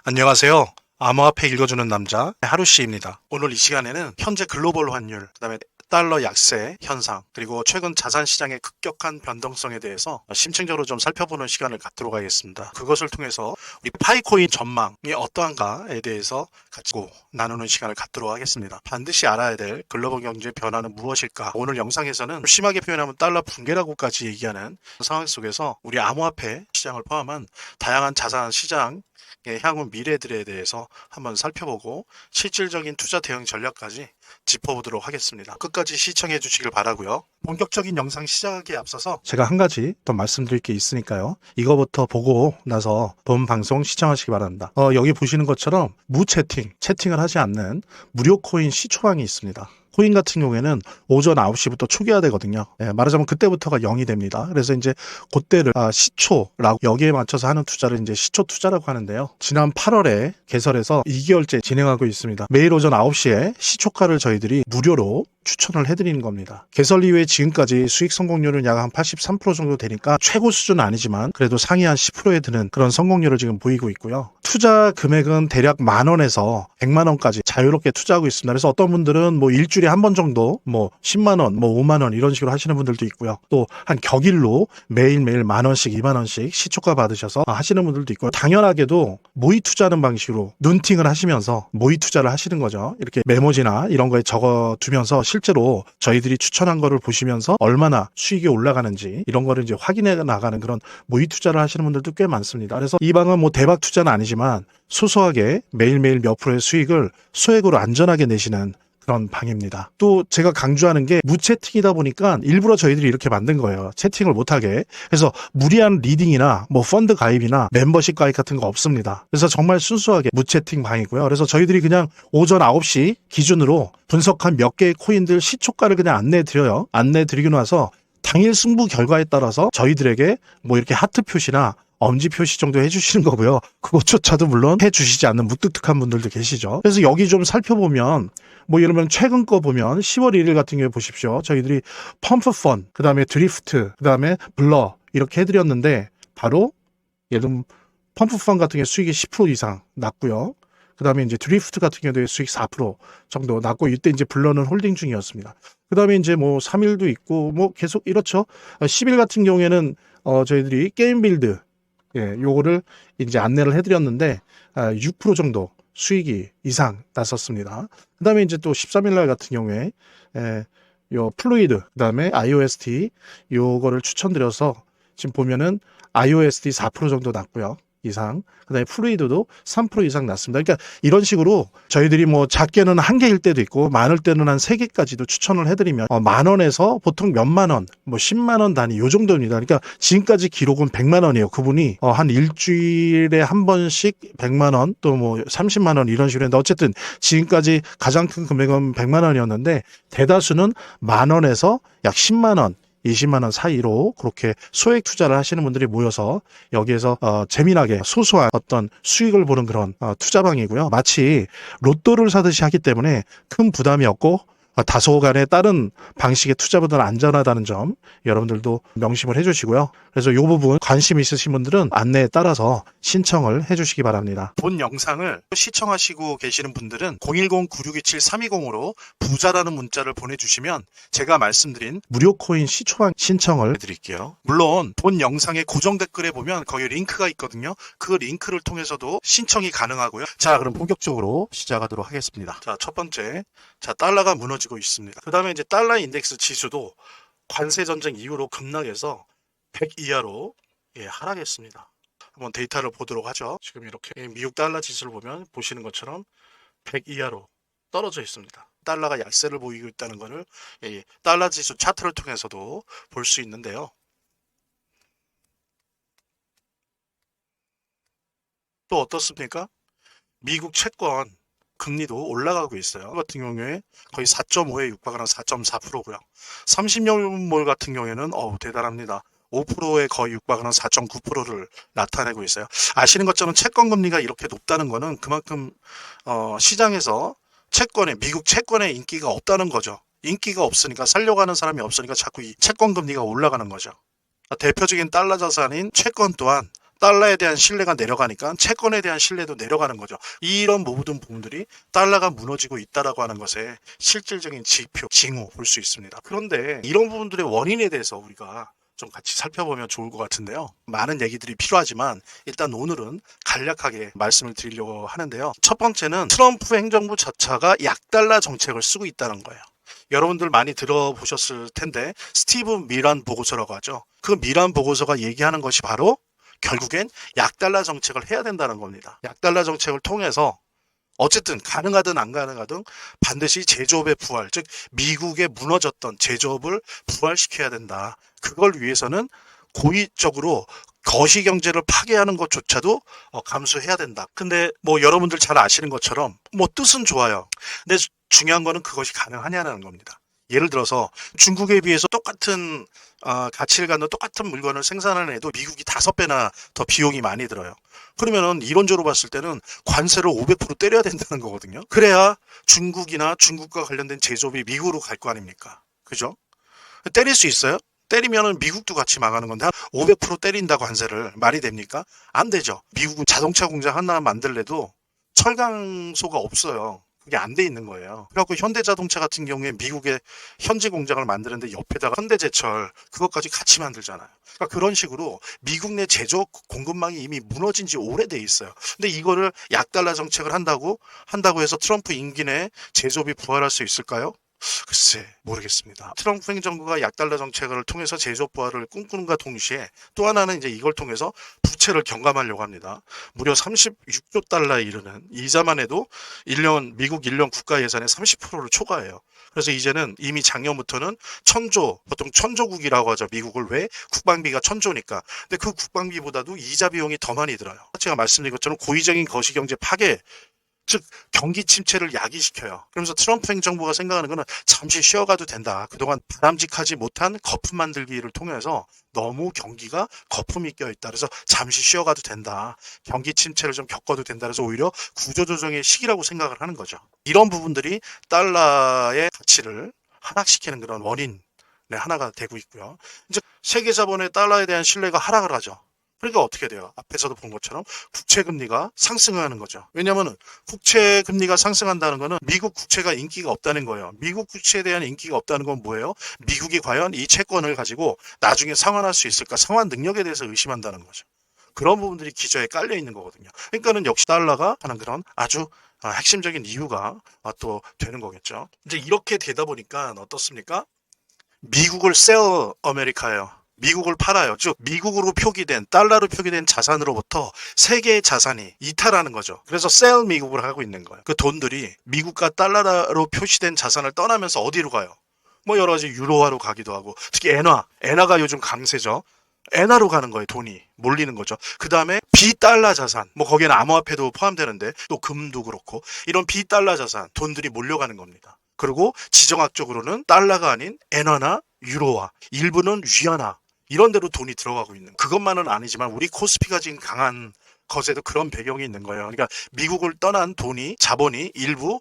안녕하세요. 암호화폐 읽어주는 남자 하루씨입니다. 오늘 이 시간에는 현재 글로벌 환율, 그다음에 달러 약세 현상, 그리고 최근 자산 시장의 급격한 변동성에 대해서 심층적으로 좀 살펴보는 시간을 갖도록 하겠습니다. 그것을 통해서 우리 파이코인 전망이 어떠한가에 대해서 같이 나누는 시간을 갖도록 하겠습니다. 반드시 알아야 될 글로벌 경제 변화는 무엇일까? 오늘 영상에서는 심하게 표현하면 달러 붕괴라고까지 얘기하는 상황 속에서 우리 암호화폐 시장을 포함한 다양한 자산 시장 향후 미래들에 대해서 한번 살펴보고 실질적인 투자 대응 전략까지 짚어보도록 하겠습니다. 끝까지 시청해 주시길 바라고요. 본격적인 영상 시작하기에 앞서서 제가 한 가지 더 말씀드릴 게 있으니까요. 이거부터 보고 나서 본 방송 시청하시기 바랍니다. 여기 보시는 것처럼 채팅을 하지 않는 무료 코인 시초방이 있습니다. 코인 같은 경우에는 오전 9시부터 초기화되거든요. 말하자면 그때부터가 0이 됩니다. 그래서 이제 그때를 시초라고 여기에 맞춰서 하는 투자를 이제 시초 투자라고 하는데요. 지난 8월에 개설해서 2개월째 진행하고 있습니다. 매일 오전 9시에 시초가를 저희들이 무료로 추천을 해드리는 겁니다. 개설 이후에 지금까지 수익 성공률은 약 한 83% 정도 되니까 최고 수준은 아니지만 그래도 상위 한 10%에 드는 그런 성공률을 지금 보이고 있고요. 투자 금액은 대략 10,000원에서 1,000,000원까지 자유롭게 투자하고 있습니다. 그래서 어떤 분들은 뭐 일주일에 한 번 정도 10만원, 5만원 이런 식으로 하시는 분들도 있고요. 또 한 격일로 매일매일 10,000원씩, 20,000원씩 시초가 받으셔서 하시는 분들도 있고요. 당연하게도 모의 투자하는 방식으로 눈팅을 하시면서 모의 투자를 하시는 거죠. 이렇게 메모지나 이런 거에 적어 두면서 실제로 저희들이 추천한 거를 보시면서 얼마나 수익이 올라가는지 이런 거를 이제 확인해 나가는 그런 모의 투자를 하시는 분들도 꽤 많습니다. 그래서 이 방은 뭐 대박 투자는 아니지만 소소하게 매일매일 몇 프로의 수익을 소액으로 안전하게 내시는 그런 방입니다. 또 제가 강조하는 게 무채팅이다 보니까 일부러 저희들이 이렇게 만든 거예요. 채팅을 못하게. 그래서 무리한 리딩이나 뭐 펀드 가입이나 멤버십 가입 같은 거 없습니다. 그래서 정말 순수하게 무채팅 방이고요. 그래서 저희들이 그냥 오전 9시 기준으로 분석한 몇 개의 코인들 시초가를 그냥 안내드려요. 안내드리고 나서 당일 승부 결과에 따라서 저희들에게 뭐 이렇게 하트 표시나 엄지 표시 정도 해주시는 거고요. 그것조차도 물론 해주시지 않는 무뚝뚝한 분들도 계시죠. 그래서 여기 좀 살펴보면 뭐 예를 들면 최근 거 보면 10월 1일 같은 경우에 보십시오. 저희들이 펌프펀, 그 다음에 드리프트, 그 다음에 블러 이렇게 해드렸는데 바로 예를 들면 펌프펀 같은 경우에 수익이 10% 이상 났고요. 그 다음에 이제 드리프트 같은 경우에 수익 4% 정도 났고 이때 이제 블러는 홀딩 중이었습니다. 그 다음에 이제 뭐 3일도 있고 뭐 계속 이렇죠. 10일 같은 경우에는 저희들이 게임 빌드 요거를 이제 안내를 해드렸는데 6% 정도 수익이 이상 났었습니다. 그 다음에 이제 또 13일 날 같은 경우에 요 플루이드, 그 다음에 IOST 요거를 추천드려서 지금 보면은 IOST 4% 정도 났고요. 이상. 그 다음에 플루이드도 3% 이상 났습니다. 그러니까 이런 식으로 저희들이 뭐 작게는 1개일 때도 있고 많을 때는 한 3개까지도 추천을 해드리면 10,000원에서 보통 몇만 원, 뭐 10만 원 단위 요 정도입니다. 그러니까 지금까지 기록은 100만 원이에요. 그분이 한 일주일에 한 번씩 100만 원 또 뭐 30만 원 이런 식으로 했는데 어쨌든 지금까지 가장 큰 금액은 100만 원이었는데 대다수는 10,000원에서 약 10만 원 20만 원 사이로 그렇게 소액 투자를 하시는 분들이 모여서 여기에서 재미나게 소소한 어떤 수익을 보는 그런 투자방이고요. 마치 로또를 사듯이 하기 때문에 큰 부담이 없고 다소간의 다른 방식의 투자보다는 안전하다는 점 여러분들도 명심을 해주시고요. 그래서 이 부분 관심 있으신 분들은 안내에 따라서 신청을 해주시기 바랍니다. 본 영상을 시청하시고 계시는 분들은 010-9627-320으로 부자라는 문자를 보내주시면 제가 말씀드린 무료 코인 시초방 신청을 해드릴게요. 물론 본 영상의 고정 댓글에 보면 거기 링크가 있거든요. 그 링크를 통해서도 신청이 가능하고요. 자, 그럼 본격적으로 시작하도록 하겠습니다. 자, 첫 번째, 달러가 무너지고 있습니다. 그 다음에 이제 달러 인덱스 지수도 관세 전쟁 이후로 급락해서 100 이하로 하락했습니다. 한번 데이터를 보도록 하죠. 지금 이렇게 미국 달러 지수를 보면 보시는 것처럼 100 이하로 떨어져 있습니다. 달러가 약세를 보이고 있다는 것을 달러 지수 차트를 통해서도 볼 수 있는데요. 또 어떻습니까? 미국 채권 금리도 올라가고 있어요. 같은 경우에 거의 4.5에 육박하는 4.4%고요. 30년물 같은 경우에는 대단합니다. 5%에 거의 육박하는 4.9%를 나타내고 있어요. 아시는 것처럼 채권 금리가 이렇게 높다는 것은 그만큼 시장에서 미국 채권의 인기가 없다는 거죠. 인기가 없으니까 살려고 하는 사람이 없으니까 자꾸 이 채권 금리가 올라가는 거죠. 대표적인 달러 자산인 채권 또한 달러에 대한 신뢰가 내려가니까 채권에 대한 신뢰도 내려가는 거죠. 이런 모든 부분들이 달러가 무너지고 있다라고 하는 것에 실질적인 지표, 징후 볼 수 있습니다. 그런데 이런 부분들의 원인에 대해서 우리가 좀 같이 살펴보면 좋을 것 같은데요. 많은 얘기들이 필요하지만 일단 오늘은 간략하게 말씀을 드리려고 하는데요. 첫 번째는 트럼프 행정부 자체가 약달러 정책을 쓰고 있다는 거예요. 여러분들 많이 들어보셨을 텐데 스티브 미란 보고서라고 하죠. 그 미란 보고서가 얘기하는 것이 바로 결국엔 약달러 정책을 해야 된다는 겁니다. 약달러 정책을 통해서 어쨌든 가능하든 안 가능하든 반드시 제조업의 부활, 즉 미국의 무너졌던 제조업을 부활시켜야 된다. 그걸 위해서는 고의적으로 거시경제를 파괴하는 것조차도 감수해야 된다. 근데 뭐 여러분들 잘 아시는 것처럼 뭐 뜻은 좋아요. 근데 중요한 거는 그것이 가능하냐는 겁니다. 예를 들어서 중국에 비해서 똑같은 가치를 갖는 똑같은 물건을 생산하는 애도 미국이 5배나 더 비용이 많이 들어요. 그러면은 이론적으로 봤을 때는 관세를 500% 때려야 된다는 거거든요. 그래야 중국이나 중국과 관련된 제조업이 미국으로 갈 거 아닙니까? 그죠? 때릴 수 있어요? 때리면은 미국도 같이 망하는 건데 500% 때린다고 관세를 말이 됩니까? 안 되죠. 미국은 자동차 공장 하나 만들래도 철강소가 없어요. 그게 안 돼 있는 거예요. 그래갖고 현대자동차 같은 경우에 미국의 현지 공장을 만드는데 옆에다가 현대제철 그것까지 같이 만들잖아요. 그러니까 그런 식으로 미국 내 제조업 공급망이 이미 무너진 지 오래돼 있어요. 근데 이거를 약달러 정책을 한다고 해서 트럼프 임기 내에 제조업이 부활할 수 있을까요? 글쎄 모르겠습니다. 트럼프 행정부가 약달러 정책을 통해서 제조업 부활을 꿈꾸는가 동시에 또 하나는 이제 이걸 통해서 부채를 경감하려고 합니다. 무려 36조 달러에 이르는 이자만 해도 미국 1년 국가 예산의 30%를 초과해요. 그래서 이제는 이미 작년부터는 보통 천조국이라고 하죠. 미국을 왜? 국방비가 천조니까. 근데 그 국방비보다도 이자 비용이 더 많이 들어요. 제가 말씀드린 것처럼 고의적인 거시경제 파괴, 즉 경기 침체를 야기시켜요. 그러면서 트럼프 행정부가 생각하는 거는 잠시 쉬어가도 된다. 그동안 바람직하지 못한 거품 만들기를 통해서 너무 경기가 거품이 껴있다. 그래서 잠시 쉬어가도 된다. 경기 침체를 좀 겪어도 된다. 그래서 오히려 구조조정의 시기라고 생각을 하는 거죠. 이런 부분들이 달러의 가치를 하락시키는 그런 원인 하나가 되고 있고요. 이제 세계 자본의 달러에 대한 신뢰가 하락을 하죠. 그러니까 어떻게 돼요? 앞에서도 본 것처럼 국채 금리가 상승하는 거죠. 왜냐하면 국채 금리가 상승한다는 거는 미국 국채가 인기가 없다는 거예요. 미국 국채에 대한 인기가 없다는 건 뭐예요? 미국이 과연 이 채권을 가지고 나중에 상환할 수 있을까? 상환 능력에 대해서 의심한다는 거죠. 그런 부분들이 기저에 깔려 있는 거거든요. 그러니까는 역시 달러가 하는 그런 아주 핵심적인 이유가 또 되는 거겠죠. 이제 이렇게 되다 보니까 어떻습니까? 미국을 셀 아메리카예요. 미국을 팔아요. 즉 미국으로 표기된 달러로 표기된 자산으로부터 세계의 자산이 이탈하는 거죠. 그래서 셀 미국을 하고 있는 거예요. 그 돈들이 미국과 달러로 표시된 자산을 떠나면서 어디로 가요? 뭐 여러 가지 유로화로 가기도 하고 특히 엔화가 요즘 강세죠. 엔화로 가는 거예요. 돈이 몰리는 거죠. 그 다음에 비달러 자산, 뭐 거기에는 암호화폐도 포함되는데 또 금도 그렇고 이런 비달러 자산 돈들이 몰려가는 겁니다. 그리고 지정학적으로는 달러가 아닌 엔화나 유로화, 일부는 위안화 이런 데로 돈이 들어가고 있는 그것만은 아니지만 우리 코스피가 지금 강한 것에도 그런 배경이 있는 거예요. 그러니까 미국을 떠난 자본이 일부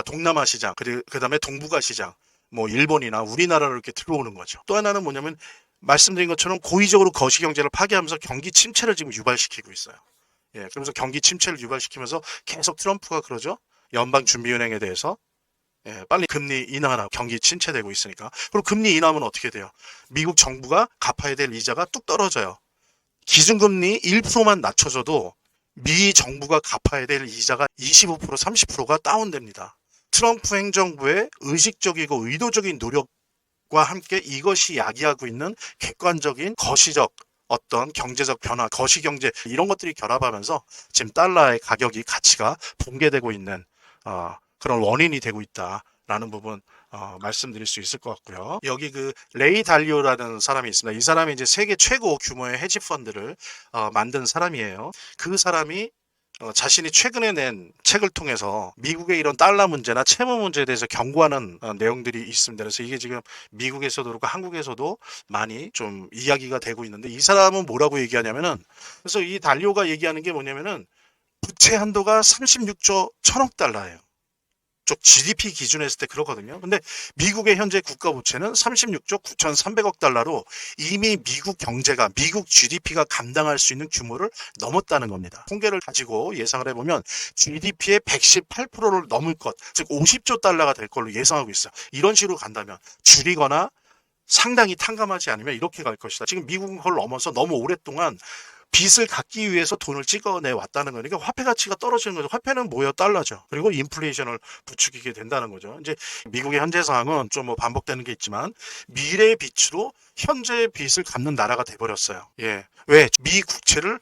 동남아 시장, 그다음에 동북아 시장, 뭐 일본이나 우리나라로 이렇게 들어오는 거죠. 또 하나는 뭐냐면 말씀드린 것처럼 고의적으로 거시경제를 파괴하면서 경기 침체를 지금 유발시키고 있어요. 예, 그러면서 경기 침체를 유발시키면서 계속 트럼프가 그러죠. 연방준비은행에 대해서 빨리 금리 인하나 경기 침체되고 있으니까. 그리고 금리 인하하면 어떻게 돼요? 미국 정부가 갚아야 될 이자가 뚝 떨어져요. 기준금리 1%만 낮춰줘도 미 정부가 갚아야 될 이자가 25% 30%가 다운됩니다. 트럼프 행정부의 의식적이고 의도적인 노력과 함께 이것이 야기하고 있는 객관적인 거시적 어떤 경제적 변화, 거시경제 이런 것들이 결합하면서 지금 달러의 가치가 붕괴되고 있는 그런 원인이 되고 있다라는 부분 말씀드릴 수 있을 것 같고요. 여기 그 레이 달리오라는 사람이 있습니다. 이 사람이 이제 세계 최고 규모의 헤지 펀드를 만든 사람이에요. 그 사람이 자신이 최근에 낸 책을 통해서 미국의 이런 달러 문제나 채무 문제에 대해서 경고하는 내용들이 있습니다. 그래서 이게 지금 미국에서도 그렇고 한국에서도 많이 좀 이야기가 되고 있는데 이 사람은 뭐라고 얘기하냐면은 그래서 이 달리오가 얘기하는 게 뭐냐면은 부채 한도가 36조 1천억 달러예요. 쪽 GDP 기준으로 했을 때 그렇거든요. 근데 미국의 현재 국가 부채는 36조 9,300억 달러로 이미 미국 경제가 미국 GDP가 감당할 수 있는 규모를 넘었다는 겁니다. 통계를 가지고 예상을 해보면 GDP의 118%를 넘을 것, 즉 50조 달러가 될 걸로 예상하고 있어요. 이런 식으로 간다면 줄이거나 상당히 탕감하지 않으면 이렇게 갈 것이다. 지금 미국은 그걸 넘어서 너무 오랫동안 빚을 갚기 위해서 돈을 찍어내 왔다는 거니까 화폐 가치가 떨어지는 거죠. 화폐는 뭐예요? 달러죠. 그리고 인플레이션을 부추기게 된다는 거죠. 이제 미국의 현재 상황은 좀 뭐 반복되는 게 있지만 미래의 빚으로 현재의 빚을 갚는 나라가 돼버렸어요. 예. 왜? 미 국채를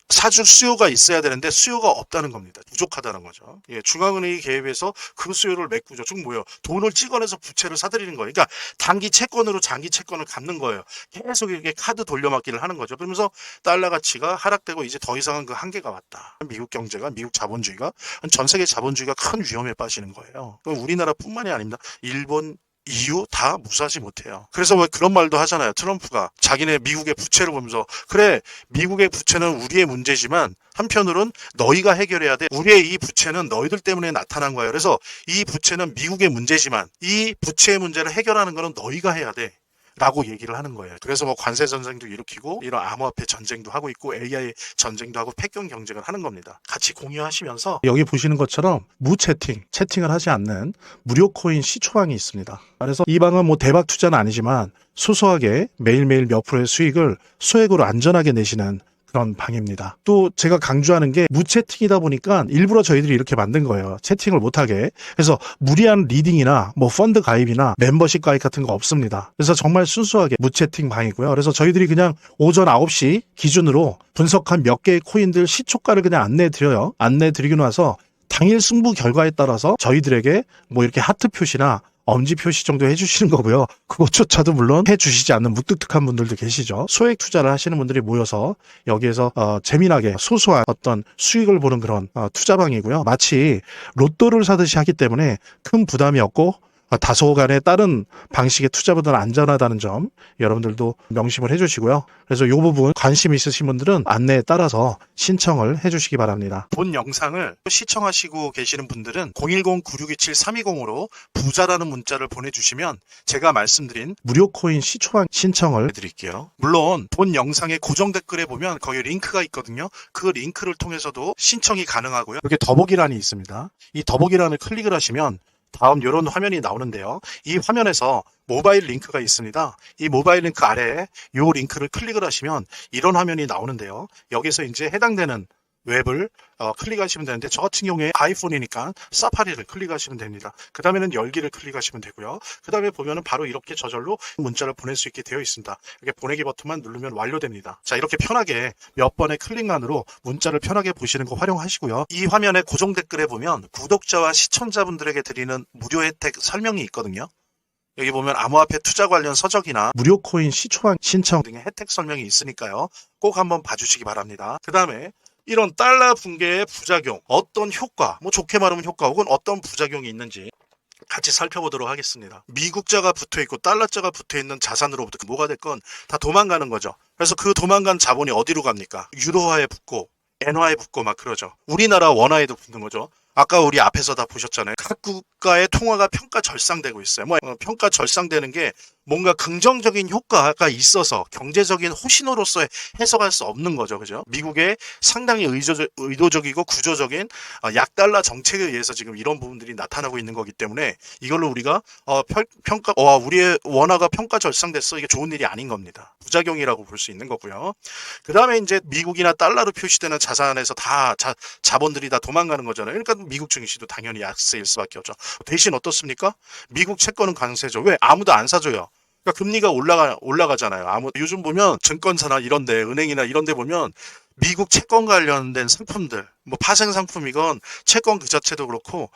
사줄 수요가 있어야 되는데 수요가 없다는 겁니다. 부족하다는 거죠. 예. 중앙은행이 개입해서 그 수요를 메꾸죠. 즉 뭐예요? 돈을 찍어내서 부채를 사들이는 거예요. 그러니까 단기 채권으로 장기 채권을 갚는 거예요. 계속 이렇게 카드 돌려막기를 하는 거죠. 그러면서 달러 가치가 하락되고 이제 더 이상은 그 한계가 왔다. 미국 경제가, 미국 자본주의가, 전 세계 자본주의가 큰 위험에 빠지는 거예요. 우리나라뿐만이 아닙니다. 일본, EU 다 무시하지 못해요. 그래서 왜 그런 말도 하잖아요. 트럼프가 자기네 미국의 부채를 보면서 그래 미국의 부채는 우리의 문제지만 한편으로는 너희가 해결해야 돼. 우리의 이 부채는 너희들 때문에 나타난 거예요. 그래서 이 부채는 미국의 문제지만 이 부채의 문제를 해결하는 거는 너희가 해야 돼. 라고 얘기를 하는 거예요. 그래서 뭐 관세 전쟁도 일으키고 이런 암호화폐 전쟁도 하고 있고 AI 전쟁도 하고 패권 경쟁을 하는 겁니다. 같이 공유하시면서 여기 보시는 것처럼 채팅을 하지 않는 무료 코인 시초방이 있습니다. 그래서 이 방은 뭐 대박 투자는 아니지만 소소하게 매일매일 몇 프로의 수익을 소액으로 안전하게 내시는 그런 방입니다. 또 제가 강조하는 게 무채팅이다 보니까 일부러 저희들이 이렇게 만든 거예요. 채팅을 못하게. 그래서 무리한 리딩이나 뭐 펀드 가입이나 멤버십 가입 같은 거 없습니다. 그래서 정말 순수하게 무채팅 방이고요. 그래서 저희들이 그냥 오전 9시 기준으로 분석한 몇 개의 코인들 시초가를 그냥 안내드려요. 안내드리고 나서 당일 승부 결과에 따라서 저희들에게 뭐 이렇게 하트 표시나 엄지 표시 정도 해주시는 거고요. 그것조차도 물론 해주시지 않는 무뚝뚝한 분들도 계시죠. 소액 투자를 하시는 분들이 모여서 여기에서 재미나게 소소한 어떤 수익을 보는 그런 투자방이고요. 마치 로또를 사듯이 하기 때문에 큰 부담이 없고 다소간의 다른 방식의 투자보다는 안전하다는 점 여러분들도 명심을 해주시고요. 그래서 이 부분 관심 있으신 분들은 안내에 따라서 신청을 해주시기 바랍니다. 본 영상을 시청하시고 계시는 분들은 010-9627-320으로 부자라는 문자를 보내주시면 제가 말씀드린 무료 코인 시초방 신청을 해드릴게요. 물론 본 영상의 고정 댓글에 보면 거기 링크가 있거든요. 그 링크를 통해서도 신청이 가능하고요. 여기 더보기란이 있습니다. 이 더보기란을 클릭을 하시면 다음 이런 화면이 나오는데요. 이 화면에서 모바일 링크가 있습니다. 이 모바일 링크 아래에 이 링크를 클릭을 하시면 이런 화면이 나오는데요. 여기서 이제 해당되는 웹을 클릭하시면 되는데 저 같은 경우에 아이폰이니까 사파리를 클릭하시면 됩니다. 그 다음에는 열기를 클릭하시면 되고요. 그 다음에 보면은 바로 이렇게 저절로 문자를 보낼 수 있게 되어 있습니다. 이렇게 보내기 버튼만 누르면 완료됩니다. 자, 이렇게 편하게 몇 번의 클릭만으로 문자를 편하게 보시는 거 활용하시고요. 이 화면의 고정 댓글에 보면 구독자와 시청자분들에게 드리는 무료 혜택 설명이 있거든요. 여기 보면 암호화폐 투자 관련 서적이나 무료 코인 시초방 신청 등의 혜택 설명이 있으니까요. 꼭 한번 봐주시기 바랍니다. 그 다음에 이런 달러 붕괴의 부작용, 어떤 효과, 뭐 좋게 말하면 효과 혹은 어떤 부작용이 있는지 같이 살펴보도록 하겠습니다. 미국자가 붙어있고 달러자가 붙어있는 자산으로부터 뭐가 됐건 다 도망가는 거죠. 그래서 그 도망간 자본이 어디로 갑니까? 유로화에 붙고 엔화에 붙고 막 그러죠. 우리나라 원화에도 붙는 거죠. 아까 우리 앞에서 다 보셨잖아요. 각 국가의 통화가 평가 절상되고 있어요. 평가 절상되는 게 뭔가 긍정적인 효과가 있어서 경제적인 호신호로서 해석할 수 없는 거죠. 그죠? 미국의 상당히 의도적이고 구조적인 약달러 정책에 의해서 지금 이런 부분들이 나타나고 있는 거기 때문에 이걸로 우리가 우리의 원화가 평가 절상됐어. 이게 좋은 일이 아닌 겁니다. 부작용이라고 볼 수 있는 거고요. 그 다음에 이제 미국이나 달러로 표시되는 자산에서 다 자본들이 다 도망가는 거잖아요. 그러니까 미국 증시도 당연히 약세일 수밖에 없죠. 대신 어떻습니까? 미국 채권은 강세죠. 왜? 아무도 안 사줘요. 그러니까 금리가 올라가잖아요. 요즘 보면 증권사나 이런데 은행이나 이런데 보면 미국 채권 관련된 상품들, 뭐 파생 상품이건 채권 그 자체도 그렇고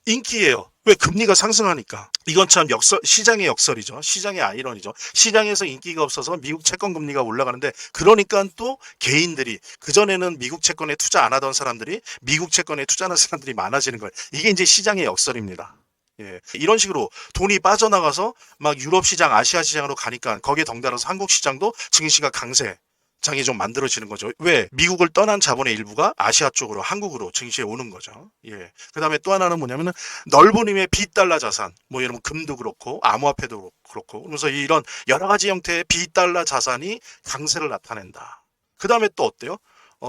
인기예요. 왜? 금리가 상승하니까. 이건 참 시장의 역설이죠. 시장의 아이러니죠. 시장에서 인기가 없어서 미국 채권 금리가 올라가는데 그러니까 또 개인들이 그전에는 미국 채권에 투자 안 하던 사람들이 미국 채권에 투자하는 사람들이 많아지는 거예요. 이게 이제 시장의 역설입니다. 예. 이런 식으로 돈이 빠져나가서 막 유럽 시장, 아시아 시장으로 가니까 거기에 덩달아서 한국 시장도 증시가 강세. 장이 좀 만들어지는 거죠. 왜? 미국을 떠난 자본의 일부가 아시아 쪽으로 한국으로 증시에 오는 거죠. 예. 그다음에 또 하나는 뭐냐면은 넓은 힘의 비달러 자산, 뭐 여러분 금도 그렇고 암호화폐도 그렇고, 그러면서 이런 여러 가지 형태의 비달러 자산이 강세를 나타낸다. 그다음에 또 어때요?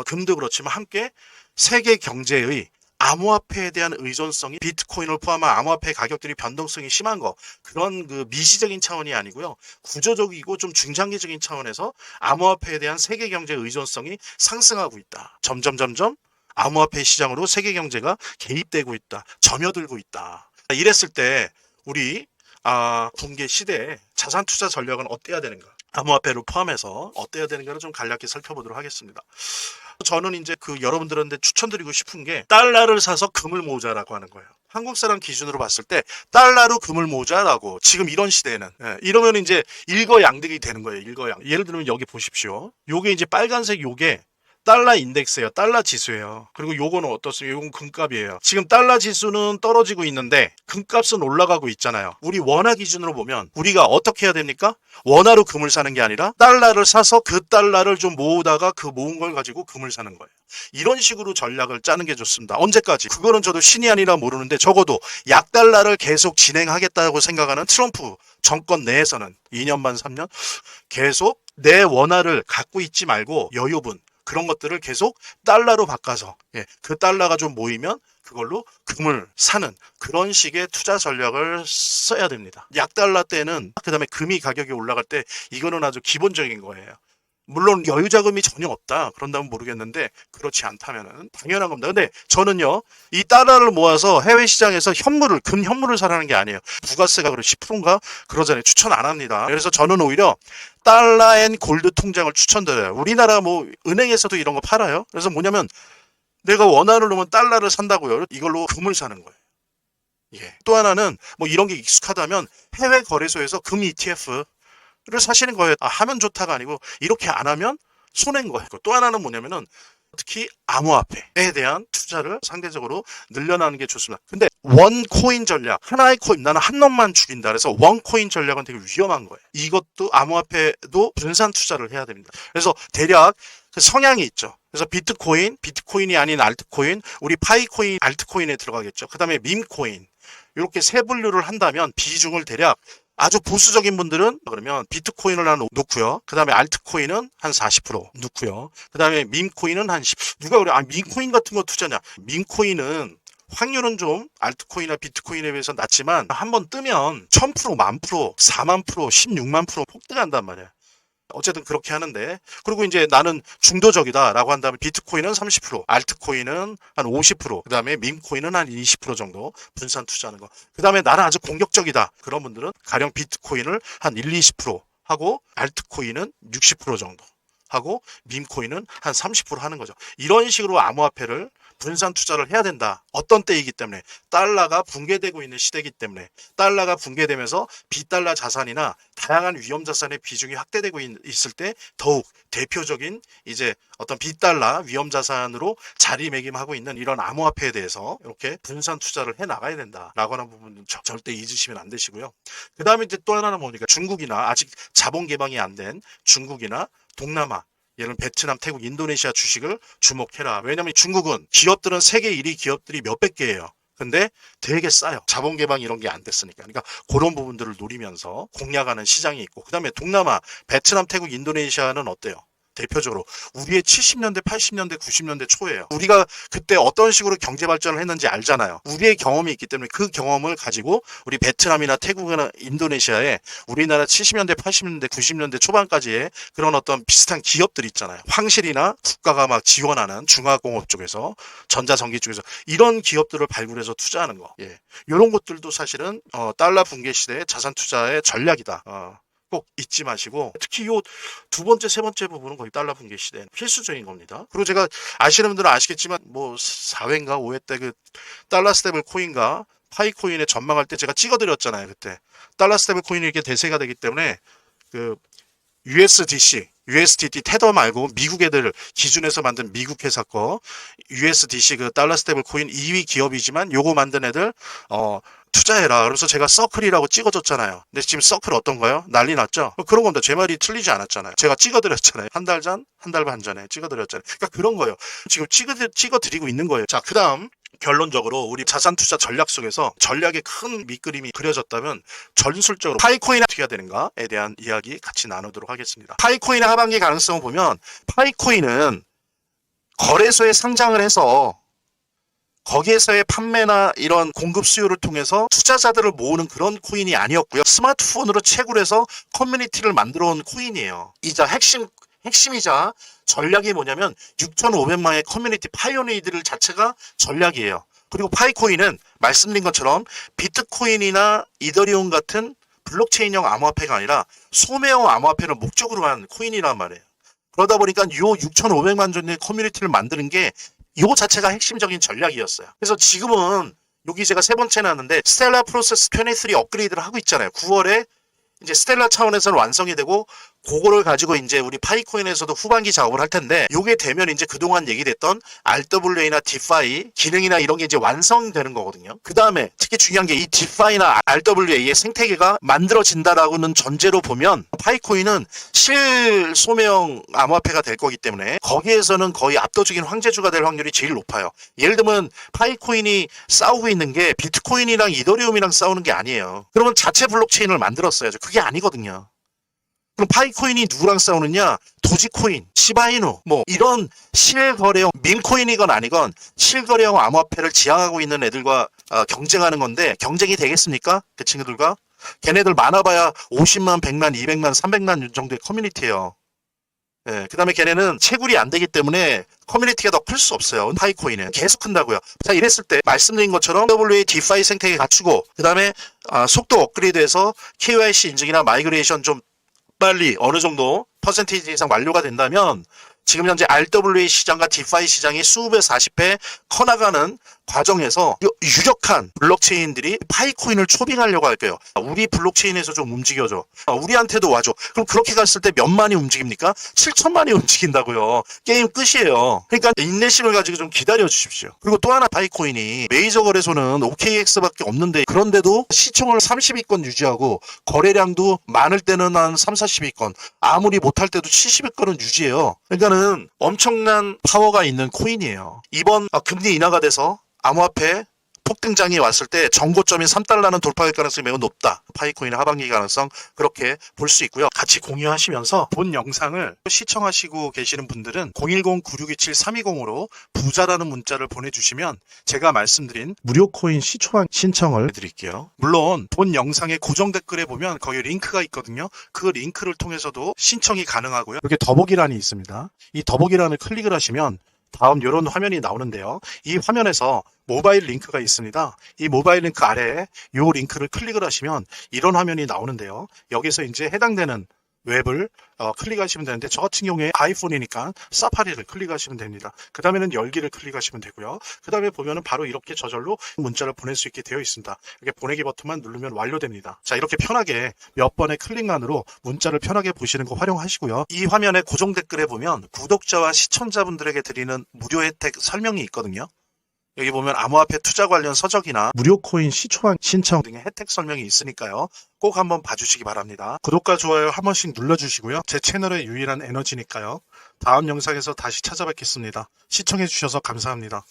금도 그렇지만 함께 세계 경제의 암호화폐에 대한 의존성이, 비트코인을 포함한 암호화폐 가격들이 변동성이 심한 거, 그런 그 미시적인 차원이 아니고요, 구조적이고 좀 중장기적인 차원에서 암호화폐에 대한 세계 경제 의존성이 상승하고 있다. 점점 암호화폐 시장으로 세계 경제가 개입되고 있다. 점여들고 있다. 이랬을 때 우리 붕괴 시대에 자산 투자 전략은 어때야 되는가? 암호화폐를 포함해서 어때야 되는가를 좀 간략히 살펴보도록 하겠습니다. 저는 이제 여러분들한테 추천드리고 싶은 게, 달러를 사서 금을 모으자라고 하는 거예요. 한국 사람 기준으로 봤을 때 달러로 금을 모으자라고, 지금 이런 시대에는, 이러면 이제 일거양득이 되는 거예요. 예를 들면 여기 보십시오. 요게 이제 빨간색, 요게 달러 인덱스예요. 달러 지수예요. 그리고 요거는 어떻습니까? 요건 금값이에요. 지금 달러 지수는 떨어지고 있는데 금값은 올라가고 있잖아요. 우리 원화 기준으로 보면 우리가 어떻게 해야 됩니까? 원화로 금을 사는 게 아니라 달러를 사서 그 달러를 좀 모으다가 그 모은 걸 가지고 금을 사는 거예요. 이런 식으로 전략을 짜는 게 좋습니다. 언제까지? 그거는 저도 신이 아니라 모르는데, 적어도 약달러를 계속 진행하겠다고 생각하는 트럼프 정권 내에서는 2년 반 3년 계속 내 원화를 갖고 있지 말고 여유분, 그런 것들을 계속 달러로 바꿔서, 그 달러가 좀 모이면 그걸로 금을 사는 그런 식의 투자 전략을 써야 됩니다. 약달러 때는, 그다음에 금이 가격이 올라갈 때, 이거는 아주 기본적인 거예요. 물론 여유 자금이 전혀 없다 그런다면 모르겠는데, 그렇지 않다면은 당연한 겁니다. 근데 저는요, 이 달러를 모아서 해외 시장에서 금 현물을 사라는 게 아니에요. 부가세가 10%인가 그러잖아요. 추천 안 합니다. 그래서 저는 오히려 달러 앤 골드 통장을 추천드려요. 우리나라 뭐 은행에서도 이런 거 팔아요. 그래서 뭐냐면, 내가 원화를 넣으면 달러를 산다고요. 이걸로 금을 사는 거예요. 예. 또 하나는 뭐 이런 게 익숙하다면 해외 거래소에서 금 ETF 를 사시는 거예요. 하면 좋다가 아니고 이렇게 안 하면 손해인 거예요. 또 하나는 뭐냐면은, 특히 암호화폐에 대한 투자를 상대적으로 늘려나가는 게 좋습니다. 근데 원코인 전략, 하나의 코인, 나는 한 놈만 죽인다 그래서 원코인 전략은 되게 위험한 거예요. 이것도 암호화폐도 분산 투자를 해야 됩니다. 그래서 대략 성향이 있죠. 그래서 비트코인이 아닌 알트코인, 우리 파이코인, 알트코인에 들어가겠죠. 그 다음에 밈코인, 이렇게 세 분류를 한다면 비중을 대략, 아주 보수적인 분들은 그러면 비트코인을 한 놓고요. 그 다음에 알트코인은 한 40% 놓고요. 그 다음에 밈코인은 한 10%. 누가 그래? 밈코인 같은 거 투자냐? 밈코인은 확률은 좀 알트코인이나 비트코인에 비해서 낮지만 한번 뜨면 1000%, 10,000%, 40,000%, 16,000% 폭등한단 말이야. 어쨌든 그렇게 하는데, 그리고 이제 나는 중도적이다라고 한다면 비트코인은 30%, 알트코인은 한 50%, 그 다음에 밈코인은 한 20% 정도 분산 투자하는 거. 그 다음에 나는 아주 공격적이다. 그런 분들은 가령 비트코인을 한 1, 20% 하고, 알트코인은 60% 정도 하고, 밈코인은 한 30% 하는 거죠. 이런 식으로 암호화폐를 분산 투자를 해야 된다. 어떤 때이기 때문에, 달러가 붕괴되고 있는 시대이기 때문에, 달러가 붕괴되면서 비달러 자산이나 다양한 위험 자산의 비중이 확대되고 있을 때 더욱 대표적인 이제 어떤 비달러 위험 자산으로 자리매김하고 있는 이런 암호화폐에 대해서 이렇게 분산 투자를 해 나가야 된다라고 하는 부분은 절대 잊으시면 안 되시고요. 그 다음에 이제 또 하나는 뭐니까, 중국이나 아직 자본 개방이 안 된 중국이나 동남아, 예를 들면 베트남, 태국, 인도네시아 주식을 주목해라. 왜냐하면 중국은 기업들은 세계 1위 기업들이 몇백 개예요. 근데 되게 싸요. 자본 개방 이런 게 안 됐으니까. 그러니까 그런 부분들을 노리면서 공략하는 시장이 있고, 그 다음에 동남아, 베트남, 태국, 인도네시아는 어때요? 대표적으로 우리의 70년대, 80년대, 90년대 초예요. 우리가 그때 어떤 식으로 경제 발전을 했는지 알잖아요. 우리의 경험이 있기 때문에 그 경험을 가지고 우리 베트남이나 태국이나 인도네시아에 우리나라 70년대, 80년대, 90년대 초반까지의 그런 어떤 비슷한 기업들 있잖아요. 황실이나 국가가 막 지원하는 중화공업 쪽에서, 전자전기 쪽에서 이런 기업들을 발굴해서 투자하는 거. 이런 것들도 사실은 달러 붕괴 시대의 자산 투자의 전략이다. 꼭 잊지 마시고, 특히 요 두 번째, 세 번째 부분은 거의 달러 붕괴 시대는 필수적인 겁니다. 그리고 제가 아시는 분들은 아시겠지만, 뭐 4회인가 5회 때 그 달러 스테이블 코인과 파이코인에 전망할 때 제가 찍어드렸잖아요. 그때 달러 스테이블 코인이 이렇게 대세가 되기 때문에 그 USDT 테더 말고 미국 애들 기준에서 만든 미국 회사 거 USDC 그 달러 스테이블 코인 2위 기업이지만 요거 만든 애들 투자해라. 그래서 제가 서클이라고 찍어줬잖아요. 근데 지금 서클 어떤가요? 난리 났죠? 그런 겁니다. 제 말이 틀리지 않았잖아요. 제가 찍어드렸잖아요. 한 달 전, 한 달 반 전에 찍어드렸잖아요. 그러니까 그런 거예요. 지금 찍어드리고 있는 거예요. 자, 그 다음 결론적으로 우리 자산 투자 전략 속에서 전략의 큰 밑그림이 그려졌다면 전술적으로 파이코인이 어떻게 해야 되는가에 대한 이야기 같이 나누도록 하겠습니다. 파이코인의 하반기 가능성을 보면 파이코인은 거래소에 상장을 해서 거기에서의 판매나 이런 공급 수요를 통해서 투자자들을 모으는 그런 코인이 아니었고요. 스마트폰으로 채굴 해서 커뮤니티를 만들어 온 코인이에요. 이자 핵심이자 전략이 뭐냐면 6,500만의 커뮤니티 파이오니어들 자체가 전략이에요. 그리고 파이코인은 말씀드린 것처럼 비트코인이나 이더리움 같은 블록체인형 암호화폐가 아니라 소매형 암호화폐를 목적으로 한 코인이란 말이에요. 그러다 보니까 요 6,500만 정도의 커뮤니티를 만드는 게 요 자체가 핵심적인 전략이었어요. 그래서 지금은 여기 제가 세 번째 나왔는데 스텔라 프로세스 23 업그레이드를 하고 있잖아요. 9월에 이제 스텔라 차원에서는 완성이 되고 그거를 가지고 이제 우리 파이코인에서도 후반기 작업을 할 텐데 요게 되면 이제 그동안 얘기됐던 RWA나 DeFi 기능이나 이런 게 이제 완성되는 거거든요. 그 다음에 특히 중요한 게 이 DeFi나 RWA의 생태계가 만들어진다라고는 전제로 보면 파이코인은 실소매형 암호화폐가 될 거기 때문에 거기에서는 거의 압도적인 황제주가 될 확률이 제일 높아요. 예를 들면 파이코인이 싸우고 있는 게 비트코인이랑 이더리움이랑 싸우는 게 아니에요. 그러면 자체 블록체인을 만들었어야죠. 그게 아니거든요. 그럼 파이코인이 누구랑 싸우느냐? 도지코인, 시바이누 뭐 이런 실거래형 민코인이건 아니건 실거래형 암호화폐를 지향하고 있는 애들과 경쟁하는 건데 경쟁이 되겠습니까? 그 친구들과? 걔네들 많아봐야 50만, 100만, 200만, 300만 정도의 커뮤니티예요. 예, 그 다음에 걔네는 채굴이 안 되기 때문에 커뮤니티가 더 클 수 없어요. 파이코인은 계속 큰다고요. 자, 이랬을 때 말씀드린 것처럼 WA DeFi 생태계 갖추고 그 다음에 속도 업그레이드해서 KYC 인증이나 마이그레이션 좀 빨리 어느 정도 퍼센테이지 이상 완료가 된다면 지금 현재 RWA 시장과 DeFi 시장이 20배, 40배 커나가는 과정에서 유력한 블록체인들이 파이코인을 초빙하려고 할 거예요. 우리 블록체인에서 좀 움직여줘. 우리한테도 와줘. 그럼 그렇게 갔을 때 몇만이 움직입니까? 7천만이 움직인다고요. 게임 끝이에요. 그러니까 인내심을 가지고 좀 기다려 주십시오. 그리고 또 하나 파이코인이 메이저 거래소는 OKX밖에 없는데 그런데도 시총을 30위권 유지하고 거래량도 많을 때는 한 3, 40위권 아무리 못할 때도 70위권은 유지해요. 그러니까는 엄청난 파워가 있는 코인이에요. 이번 금리 인하가 돼서 암호화폐 폭등장이 왔을 때 정고점인 3달러는 돌파할 가능성이 매우 높다. 파이코인의 하반기 가능성 그렇게 볼 수 있고요. 같이 공유하시면서 본 영상을 시청하시고 계시는 분들은 010-9627-320으로 부자라는 문자를 보내주시면 제가 말씀드린 무료 코인 시초한 신청을 해드릴게요. 물론 본 영상의 고정 댓글에 보면 거기 링크가 있거든요. 그 링크를 통해서도 신청이 가능하고요. 이렇게 더보기란이 있습니다. 이 더보기란을 클릭을 하시면 다음 이런 화면이 나오는데요. 이 화면에서 모바일 링크가 있습니다. 이 모바일 링크 아래에 이 링크를 클릭을 하시면 이런 화면이 나오는데요. 여기서 이제 해당되는 웹을 클릭하시면 되는데 저 같은 경우에 아이폰이니까 사파리를 클릭하시면 됩니다. 그 다음에는 열기를 클릭하시면 되고요. 그 다음에 보면은 바로 이렇게 저절로 문자를 보낼 수 있게 되어 있습니다. 이렇게 보내기 버튼만 누르면 완료됩니다. 자, 이렇게 편하게 몇 번의 클릭만으로 문자를 편하게 보시는 거 활용하시고요. 이 화면의 고정 댓글에 보면 구독자와 시청자분들에게 드리는 무료 혜택 설명이 있거든요. 여기 보면 암호화폐 투자 관련 서적이나 무료 코인 시초한 신청 등의 혜택 설명이 있으니까요. 꼭 한번 봐주시기 바랍니다. 구독과 좋아요 한 번씩 눌러주시고요. 제 채널의 유일한 에너지니까요. 다음 영상에서 다시 찾아뵙겠습니다. 시청해주셔서 감사합니다.